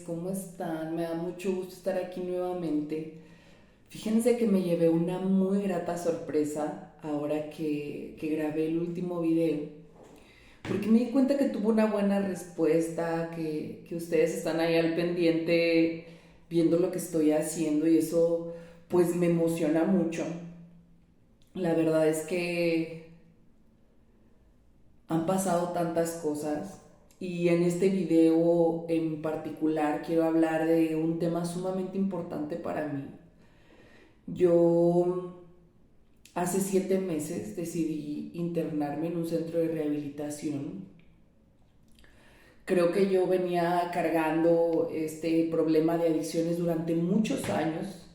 ¿cómo están? Me da mucho gusto estar aquí nuevamente. Fíjense que me llevé una muy grata sorpresa ahora que grabé el último video, porque me di cuenta que tuvo una buena respuesta, que ustedes están ahí al pendiente viendo lo que estoy haciendo y eso pues me emociona mucho. La verdad es que han pasado tantas cosas y en este video en particular quiero hablar de un tema sumamente importante para mí. Yo hace 7 meses decidí internarme en un centro de rehabilitación. Creo que yo venía cargando este problema de adicciones durante muchos años.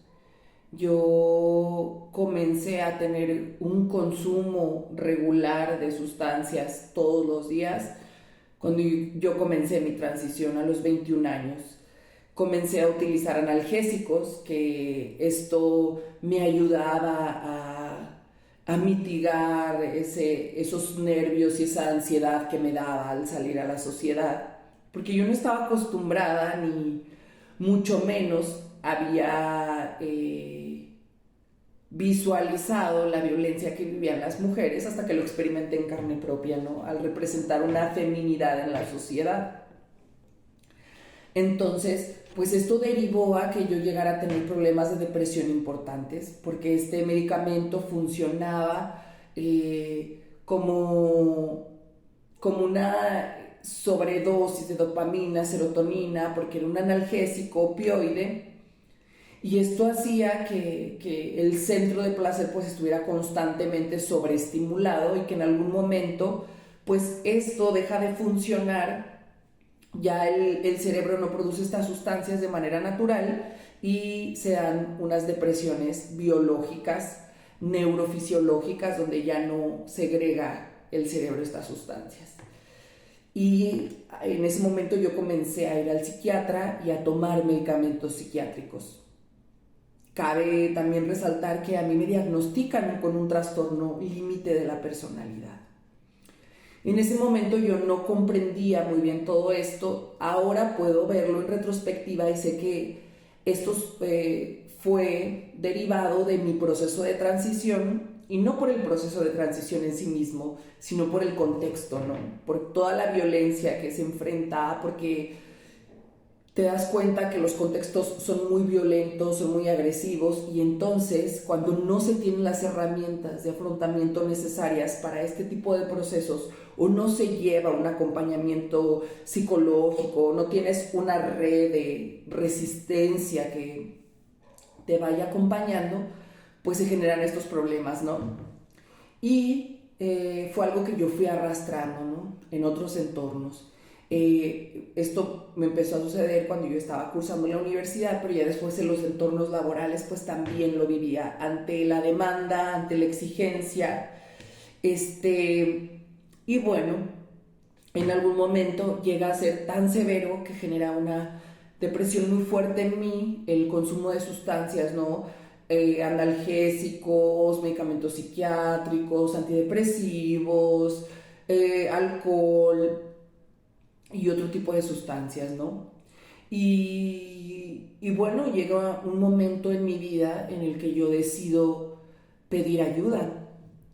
Yo comencé a tener un consumo regular de sustancias todos los días cuando yo comencé mi transición a los 21 años. Comencé a utilizar analgésicos, que esto me ayudaba a mitigar esos nervios y esa ansiedad que me daba al salir a la sociedad, porque yo no estaba acostumbrada ni mucho menos había visualizado la violencia que vivían las mujeres hasta que lo experimenté en carne propia, ¿no? Al representar una feminidad en la sociedad. Entonces, pues esto derivó a que yo llegara a tener problemas de depresión importantes, porque este medicamento funcionaba como una sobredosis de dopamina, serotonina, porque era un analgésico opioide, y esto hacía que el centro de placer pues estuviera constantemente sobreestimulado y que en algún momento pues esto deja de funcionar, ya el cerebro no produce estas sustancias de manera natural y se dan unas depresiones biológicas, neurofisiológicas, donde ya no segrega el cerebro estas sustancias. Y en ese momento yo comencé a ir al psiquiatra y a tomar medicamentos psiquiátricos. Cabe también resaltar que a mí me diagnostican con un trastorno límite de la personalidad. En ese momento yo no comprendía muy bien todo esto. Ahora puedo verlo en retrospectiva y sé que esto fue derivado de mi proceso de transición, y no por el proceso de transición en sí mismo, sino por el contexto, ¿no? Por toda la violencia que se enfrenta, porque te das cuenta que los contextos son muy violentos, son muy agresivos, y entonces cuando no se tienen las herramientas de afrontamiento necesarias para este tipo de procesos, o no se lleva un acompañamiento psicológico, no tienes una red de resistencia que te vaya acompañando, pues se generan estos problemas, ¿no? Y fue algo que yo fui arrastrando, ¿no? En otros entornos. Esto me empezó a suceder cuando yo estaba cursando en la universidad, pero ya después en los entornos laborales pues también lo vivía, ante la demanda, ante la exigencia. Y bueno, en algún momento llega a ser tan severo que genera una depresión muy fuerte en mí, el consumo de sustancias, ¿no? Analgésicos, medicamentos psiquiátricos, antidepresivos, alcohol y otro tipo de sustancias, ¿no? Y bueno, llega un momento en mi vida en el que yo decido pedir ayuda.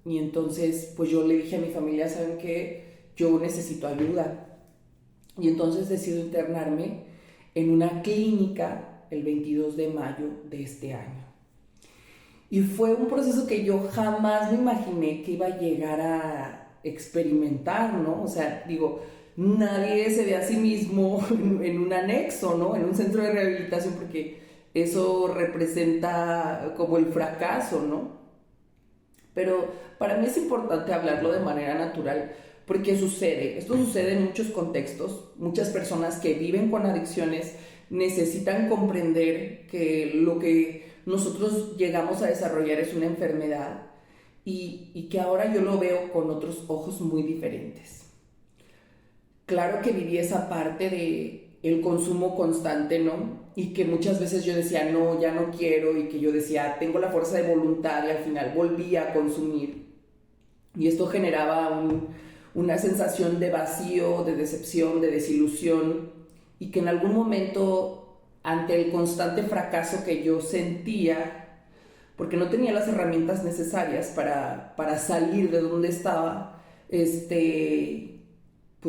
Y entonces, pues yo le dije a mi familia, ¿saben qué? Yo necesito ayuda. Y entonces decido internarme en una clínica el 22 de mayo de este año. Y fue un proceso que yo jamás me imaginé que iba a llegar a experimentar, ¿no? O sea, digo, nadie se ve a sí mismo en un anexo, ¿no? En un centro de rehabilitación, porque eso representa como el fracaso, ¿no? Pero para mí es importante hablarlo de manera natural, porque sucede, esto sucede en muchos contextos. Muchas personas que viven con adicciones necesitan comprender que lo que nosotros llegamos a desarrollar es una enfermedad, y que ahora yo lo veo con otros ojos muy diferentes. Claro que viví esa parte de el consumo constante, ¿no? Y que muchas veces yo decía, no, ya no quiero, y que yo decía, tengo la fuerza de voluntad, y al final volvía a consumir. Y esto generaba una sensación de vacío, de decepción, de desilusión, y que en algún momento, ante el constante fracaso que yo sentía, porque no tenía las herramientas necesarias para salir de donde estaba, pues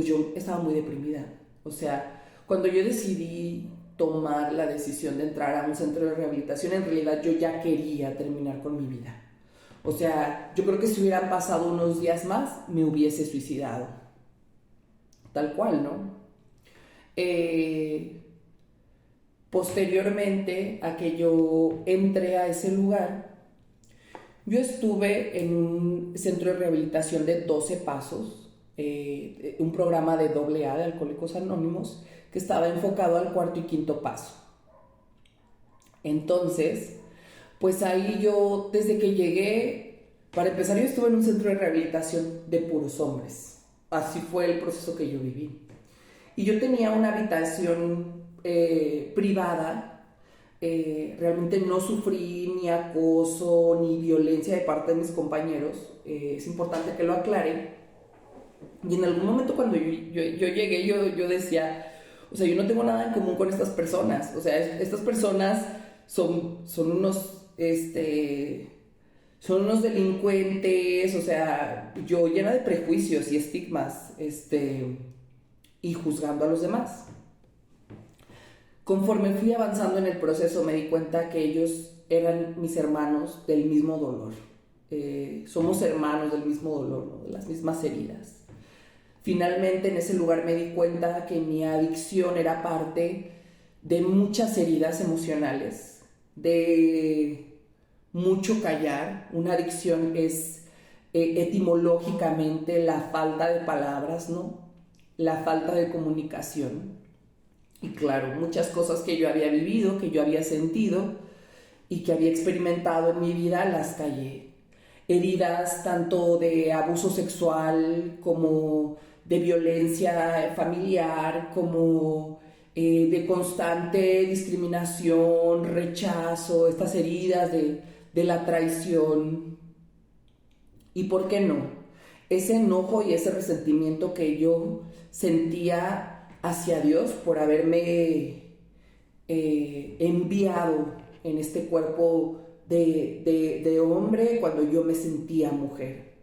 yo estaba muy deprimida. O sea, cuando yo decidí tomar la decisión de entrar a un centro de rehabilitación, en realidad yo ya quería terminar con mi vida. O sea, yo creo que si hubieran pasado unos días más, me hubiese suicidado. Tal cual, ¿no? Eh, Posteriormente a que yo entré a ese lugar, yo estuve en un centro de rehabilitación de 12 pasos, un programa de AA de Alcohólicos Anónimos, que estaba enfocado al cuarto y quinto paso. Entonces, pues ahí yo, desde que llegué, para empezar, yo estuve en un centro de rehabilitación de puros hombres. Así fue el proceso que yo viví. Y yo tenía una habitación privada. Realmente no sufrí ni acoso ni violencia de parte de mis compañeros. Es importante que lo aclare. Y en algún momento cuando yo llegué, yo decía, o sea, yo no tengo nada en común con estas personas. O sea, estas personas son unos, son unos delincuentes, o sea, yo llena de prejuicios y estigmas, y juzgando a los demás. Conforme fui avanzando en el proceso me di cuenta que ellos eran mis hermanos del mismo dolor. Somos hermanos del mismo dolor, ¿no? De las mismas heridas. Finalmente en ese lugar me di cuenta que mi adicción era parte de muchas heridas emocionales, de mucho callar. Una adicción es etimológicamente la falta de palabras, ¿no? La falta de comunicación. Y claro, muchas cosas que yo había vivido, que yo había sentido y que había experimentado en mi vida, las callé. Heridas tanto de abuso sexual como de violencia familiar, como de constante discriminación, rechazo, estas heridas de la traición. ¿Y por qué no? Ese enojo y ese resentimiento que yo sentía hacia Dios por haberme enviado en este cuerpo de hombre cuando yo me sentía mujer.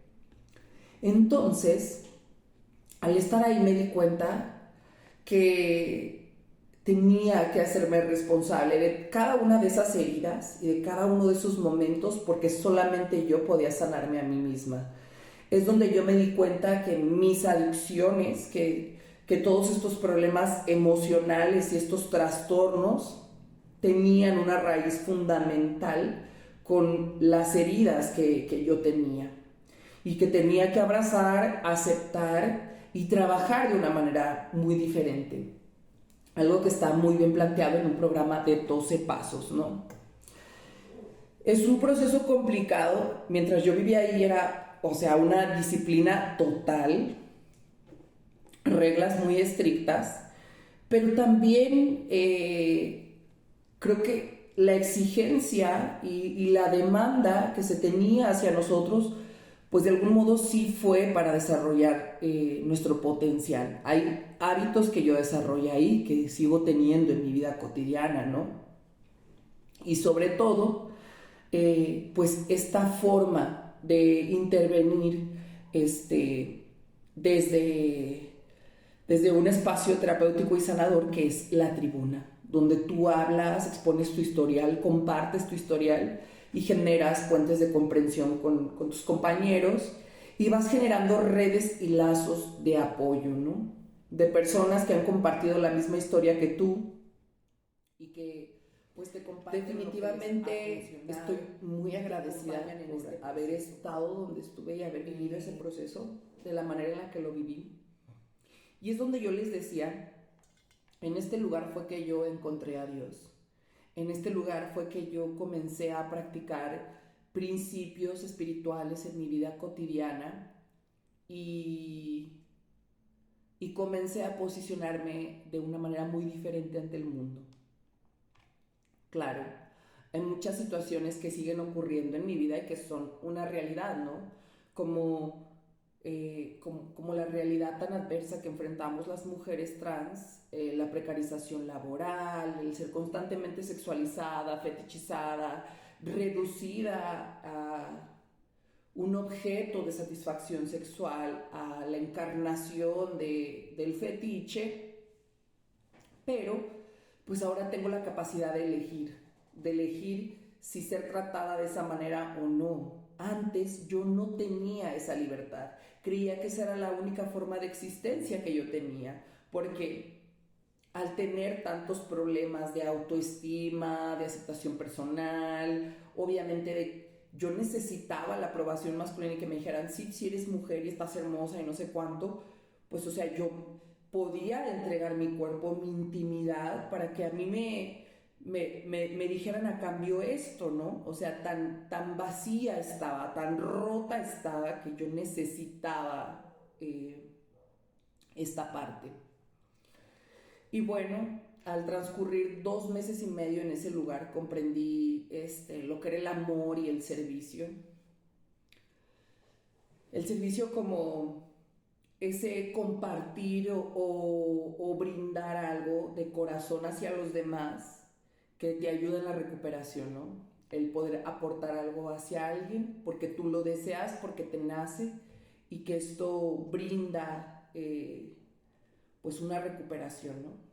Entonces, al estar ahí me di cuenta que tenía que hacerme responsable de cada una de esas heridas y de cada uno de esos momentos porque solamente yo podía sanarme a mí misma. Es donde yo me di cuenta que mis adicciones, que todos estos problemas emocionales y estos trastornos tenían una raíz fundamental con las heridas que yo tenía y que tenía que abrazar, aceptar y trabajar de una manera muy diferente. Algo que está muy bien planteado en un programa de 12 pasos, ¿no? Es un proceso complicado. Mientras yo vivía ahí era, o sea, una disciplina total, reglas muy estrictas, pero también creo que la exigencia y la demanda que se tenía hacia nosotros, pues de algún modo sí fue para desarrollar nuestro potencial. Hay hábitos que yo desarrollé ahí, que sigo teniendo en mi vida cotidiana, ¿no? Y sobre todo, pues esta forma de intervenir desde, desde un espacio terapéutico y sanador que es la tribuna, donde tú hablas, expones tu historial, compartes tu historial y generas puentes de comprensión con tus compañeros y vas generando redes y lazos de apoyo, ¿no? De personas que han compartido la misma historia que tú y que pues te comparten. Definitivamente estoy muy agradecida por haber estado donde estuve y haber vivido ese proceso de la manera en la que lo viví. Y es donde yo les decía, en este lugar fue que yo encontré a Dios. En este lugar fue que yo comencé a practicar principios espirituales en mi vida cotidiana y, y comencé a posicionarme de una manera muy diferente ante el mundo. Claro, hay muchas situaciones que siguen ocurriendo en mi vida y que son una realidad, ¿no? Como como la realidad tan adversa que enfrentamos las mujeres trans, la precarización laboral, el ser constantemente sexualizada, fetichizada, reducida a un objeto de satisfacción sexual, a la encarnación del fetiche, pero pues ahora tengo la capacidad de elegir si ser tratada de esa manera o no. Antes yo no tenía esa libertad, creía que esa era la única forma de existencia que yo tenía, porque al tener tantos problemas de autoestima, de aceptación personal, obviamente yo necesitaba la aprobación masculina y que me dijeran, sí, si eres mujer y estás hermosa y no sé cuánto, pues o sea, yo podía entregar mi cuerpo, mi intimidad, para que a mí me dijeran a cambio esto, ¿no? O sea, tan vacía estaba, tan rota estaba que yo necesitaba esta parte. Y bueno, al transcurrir 2 meses y medio en ese lugar comprendí lo que era el amor y el servicio. El servicio como ese compartir o brindar algo de corazón hacia los demás que te ayuda en la recuperación, ¿no? El poder aportar algo hacia alguien porque tú lo deseas, porque te nace y que esto brinda pues una recuperación, ¿no?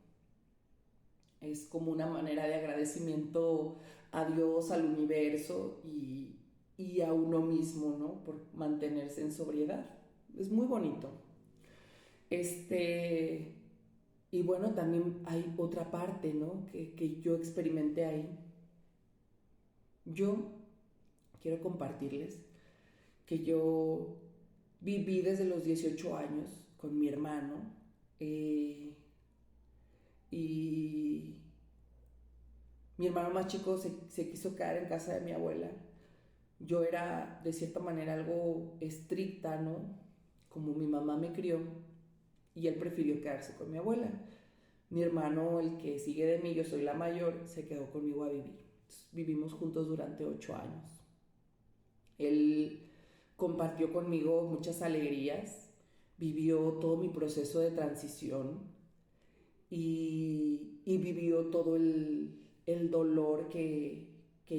Es como una manera de agradecimiento a Dios, al universo y a uno mismo, ¿no? Por mantenerse en sobriedad. Es muy bonito. Y bueno, también hay otra parte, ¿no? Que yo experimenté ahí. Yo quiero compartirles que yo viví desde los 18 años con mi hermano y mi hermano más chico se quiso quedar en casa de mi abuela. Yo era de cierta manera algo estricta, ¿no? Como mi mamá me crió y él prefirió quedarse con mi abuela. Mi hermano, el que sigue de mí, yo soy la mayor, se quedó conmigo a vivir. Entonces, vivimos juntos durante 8 años. Él compartió conmigo muchas alegrías, vivió todo mi proceso de transición y vivió todo el dolor que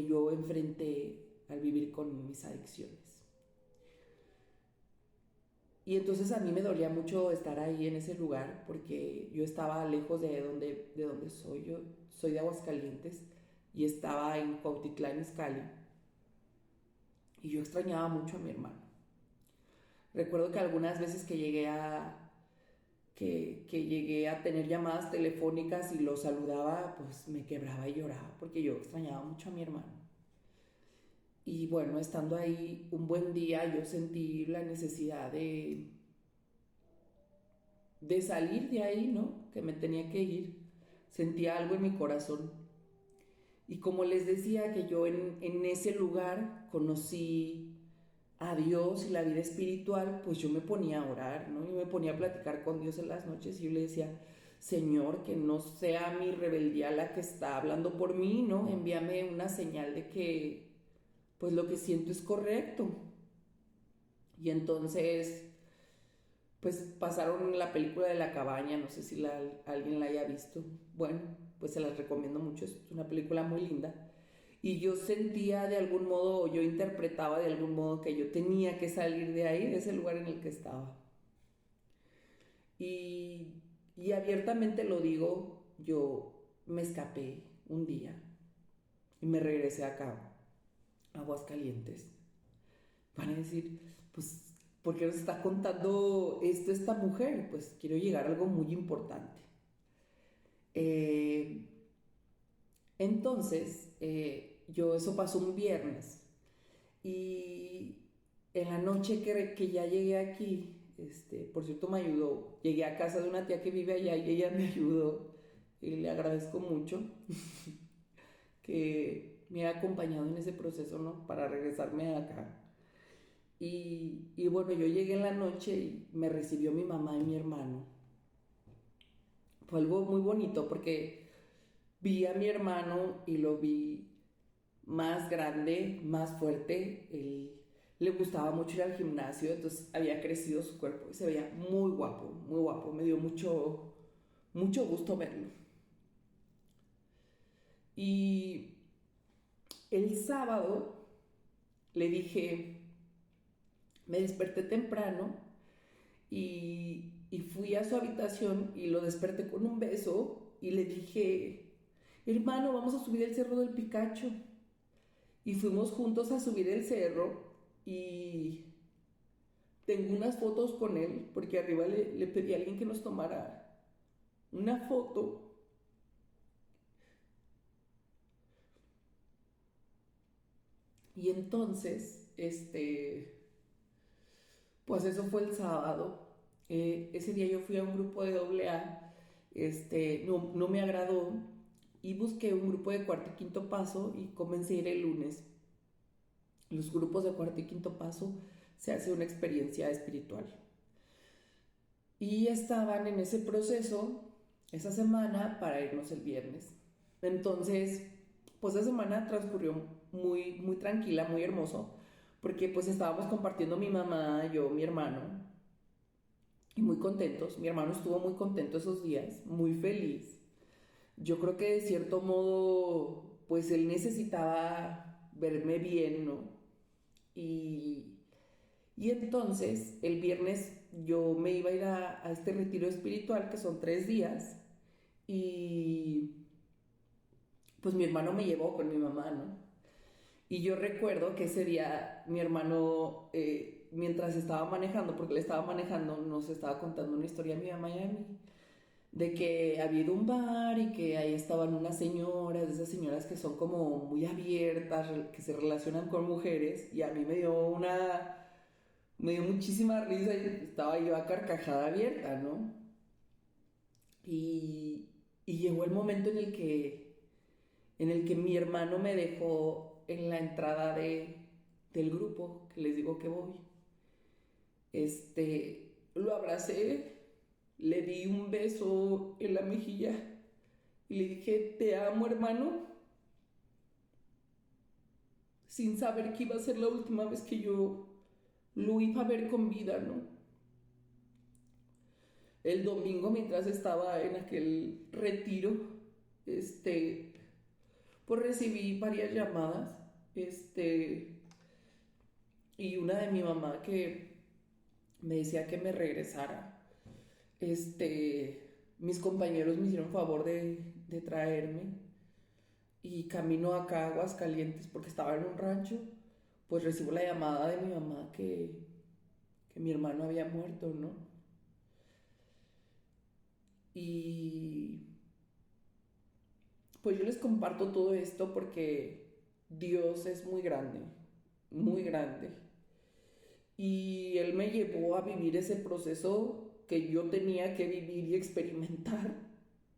yo enfrenté al vivir con mis adicciones. Y entonces a mí me dolía mucho estar ahí en ese lugar porque yo estaba lejos de donde soy. Yo soy de Aguascalientes y estaba en Cuautitlán Izcalli y yo extrañaba mucho a mi hermano. Recuerdo que algunas veces que llegué a tener llamadas telefónicas y lo saludaba, pues me quebraba y lloraba porque yo extrañaba mucho a mi hermano. Y bueno, estando ahí un buen día yo sentí la necesidad de salir de ahí, ¿no? Que me tenía que ir. Sentía algo en mi corazón. Y como les decía que yo en ese lugar conocí a Dios y la vida espiritual, pues yo me ponía a orar, ¿no? Yo me ponía a platicar con Dios en las noches y yo le decía, Señor, que no sea mi rebeldía la que está hablando por mí, ¿no? Envíame una señal de que, pues lo que siento es correcto. Y entonces pues pasaron la película de La Cabaña, no sé si alguien la haya visto. Bueno, pues se las recomiendo mucho, es una película muy linda. Y yo sentía de algún modo, yo interpretaba de algún modo que yo tenía que salir de ahí, de ese lugar en el que estaba. Y abiertamente lo digo, yo me escapé un día y me regresé acá, a Aguascalientes. Van a decir, pues, ¿por qué nos está contando esto esta mujer? Pues quiero llegar a algo muy importante. Eh, yo eso pasó un viernes y en la noche que ya llegué aquí, por cierto me ayudó, llegué a casa de una tía que vive allá y ella me ayudó y le agradezco mucho que me haya acompañado en ese proceso, ¿no? Para regresarme acá. Y bueno, yo llegué en la noche y me recibió mi mamá y mi hermano. Fue algo muy bonito porque vi a mi hermano y lo vi más grande, más fuerte. le gustaba mucho ir al gimnasio, entonces había crecido su cuerpo y se veía muy guapo, me dio mucho gusto verlo. Y el sábado le dije, me desperté temprano y fui a su habitación y lo desperté con un beso y le dije, hermano, vamos a subir el cerro del Picacho. Y fuimos juntos a subir el cerro y tengo unas fotos con él porque arriba le pedí a alguien que nos tomara una foto. Y entonces, pues eso fue el sábado. Ese día yo fui a un grupo de doble A, no me agradó y busqué un grupo de cuarto y quinto paso y comencé a ir el lunes. Los grupos de cuarto y quinto paso se hace una experiencia espiritual. Y estaban en ese proceso esa semana para irnos el viernes. Entonces, pues esa semana transcurrió muy tranquila, muy hermoso, porque pues estábamos compartiendo mi mamá, yo, mi hermano, y muy contentos. Mi hermano estuvo muy contento esos días, muy feliz. Yo creo que de cierto modo, pues él necesitaba verme bien, ¿no? Y, y entonces el viernes yo me iba a ir a este retiro espiritual que son 3 días y pues mi hermano me llevó con mi mamá, ¿no? Y yo recuerdo que ese día mi hermano, mientras estaba manejando, porque le estaba manejando, nos estaba contando una historia a mi mamá y a mí, de que había ido a un bar y que ahí estaban unas señoras, de esas señoras que son como muy abiertas, que se relacionan con mujeres, y a mí me dio muchísima risa y estaba yo a carcajada abierta, ¿no? Y llegó el momento en el que mi hermano me dejó en la entrada del grupo, que les digo que voy. Lo abracé, le di un beso en la mejilla y le dije, te amo, hermano, sin saber que iba a ser la última vez que yo lo iba a ver con vida, ¿no? El domingo, mientras estaba en aquel retiro, este, pues recibí varias llamadas, y una de mi mamá que me decía que me regresara. Mis compañeros me hicieron favor de traerme y camino acá a Aguascalientes porque estaba en un rancho, pues recibo la llamada de mi mamá que mi hermano había muerto, ¿no? Y pues yo les comparto todo esto porque Dios es muy grande, muy grande. Y Él me llevó a vivir ese proceso que yo tenía que vivir y experimentar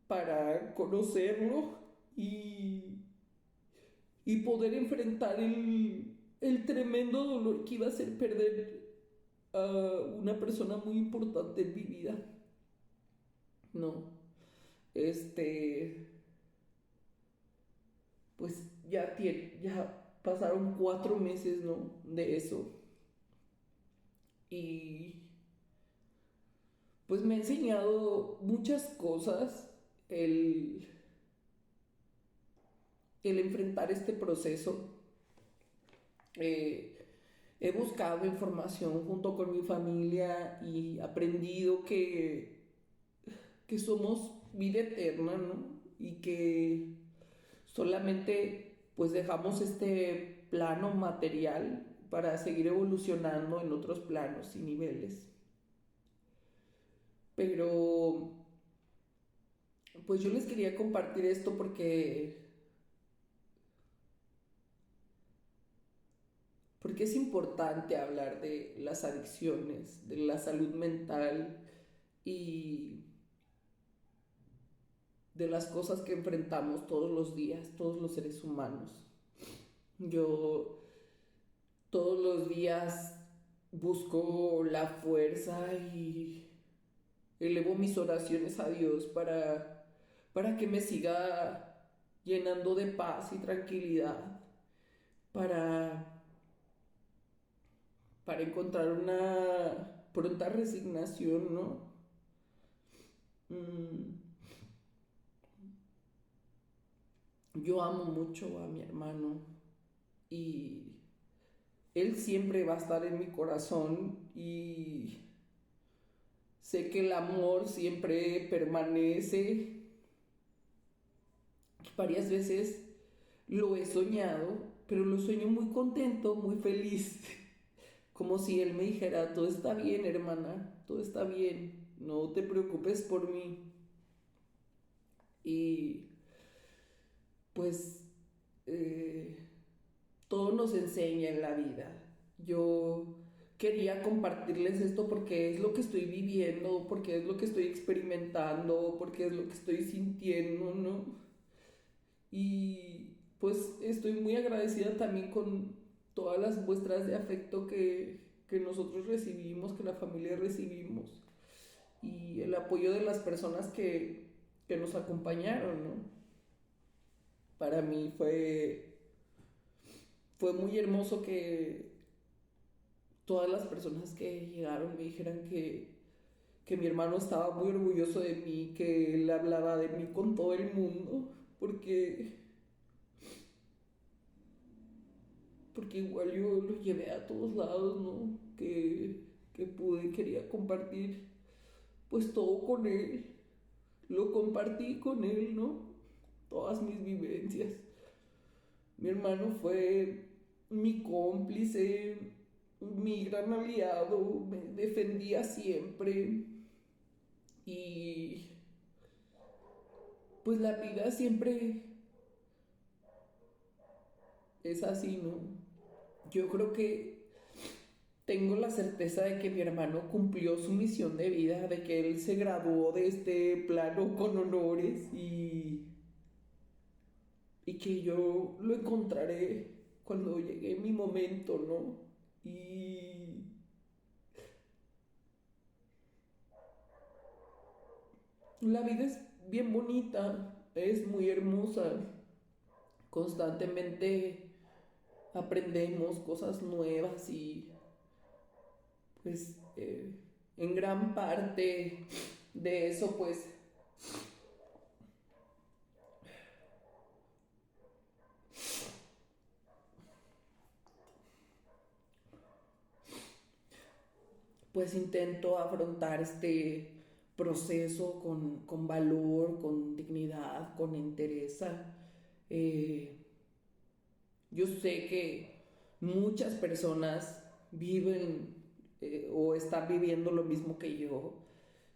para conocerlo y, y poder enfrentar el tremendo dolor que iba a ser perder a una persona muy importante en mi vida. No, pues ya pasaron 4 meses, ¿no? De eso. Y pues me ha enseñado muchas cosas el enfrentar este proceso. Eh, He buscado información junto con mi familia y aprendido que somos vida eterna, ¿no? Y que solamente pues dejamos este plano material para seguir evolucionando en otros planos y niveles. Pero pues yo les quería compartir esto porque es importante hablar de las adicciones, de la salud mental y de las cosas que enfrentamos todos los días, todos los seres humanos. Yo todos los días busco la fuerza y elevo mis oraciones a Dios para que me siga llenando de paz y tranquilidad, para, para encontrar una pronta resignación, ¿no? Mm, yo amo mucho a mi hermano y él siempre va a estar en mi corazón y sé que el amor siempre permanece. Varias veces lo he soñado, pero lo sueño muy contento, muy feliz. Como si él me dijera, todo está bien, hermana, todo está bien, no te preocupes por mí. Y pues eh, todo nos enseña en la vida. Yo quería compartirles esto porque es lo que estoy viviendo, porque es lo que estoy experimentando, porque es lo que estoy sintiendo, ¿no? Y pues estoy muy agradecida también con todas las muestras de afecto que nosotros recibimos, que la familia recibimos, y el apoyo de las personas que nos acompañaron, ¿no? Para mí fue muy hermoso que todas las personas que llegaron me dijeran que mi hermano estaba muy orgulloso de mí, que él hablaba de mí con todo el mundo, porque igual yo lo llevé a todos lados, ¿no? Que pude, quería compartir pues todo con él, lo compartí con él, ¿no? Todas mis vivencias. Mi hermano fue mi cómplice, mi gran aliado, me defendía siempre y pues la vida siempre es así, ¿no? Yo creo que tengo la certeza de que mi hermano cumplió su misión de vida, de que él se graduó de este plano con honores y que yo lo encontraré cuando llegue mi momento, ¿no? Y la vida es bien bonita, es muy hermosa. Constantemente aprendemos cosas nuevas y pues en gran parte de eso pues intento afrontar este proceso con valor, con dignidad, con entereza. Eh, yo sé que muchas personas viven o están viviendo lo mismo que yo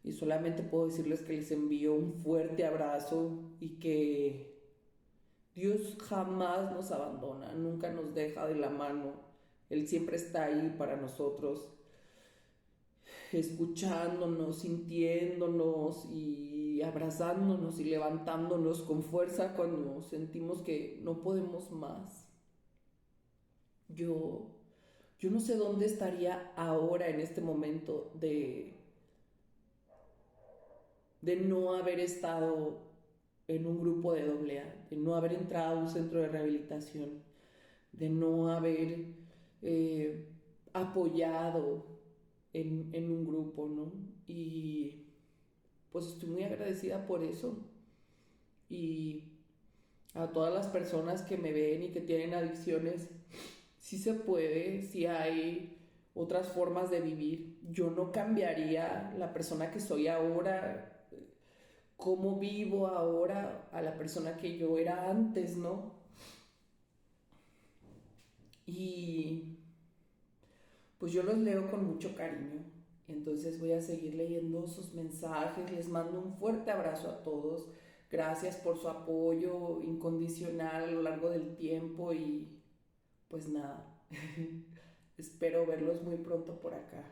y solamente puedo decirles que les envío un fuerte abrazo y que Dios jamás nos abandona, nunca nos deja de la mano. Él siempre está ahí para nosotros, escuchándonos, sintiéndonos y abrazándonos y levantándonos con fuerza cuando sentimos que no podemos más. Yo, yo no sé dónde estaría ahora en este momento de no haber estado en un grupo de AA, de no haber entrado a un centro de rehabilitación, de no haber apoyado en un grupo, ¿no? Y pues estoy muy agradecida por eso. Y a todas las personas que me ven y que tienen adicciones, sí se puede, sí hay otras formas de vivir. Yo no cambiaría la persona que soy ahora, cómo vivo ahora a la persona que yo era antes, ¿no? Y pues yo los leo con mucho cariño. Entonces voy a seguir leyendo sus mensajes. Les mando un fuerte abrazo a todos. Gracias por su apoyo incondicional a lo largo del tiempo y pues nada, espero verlos muy pronto por acá.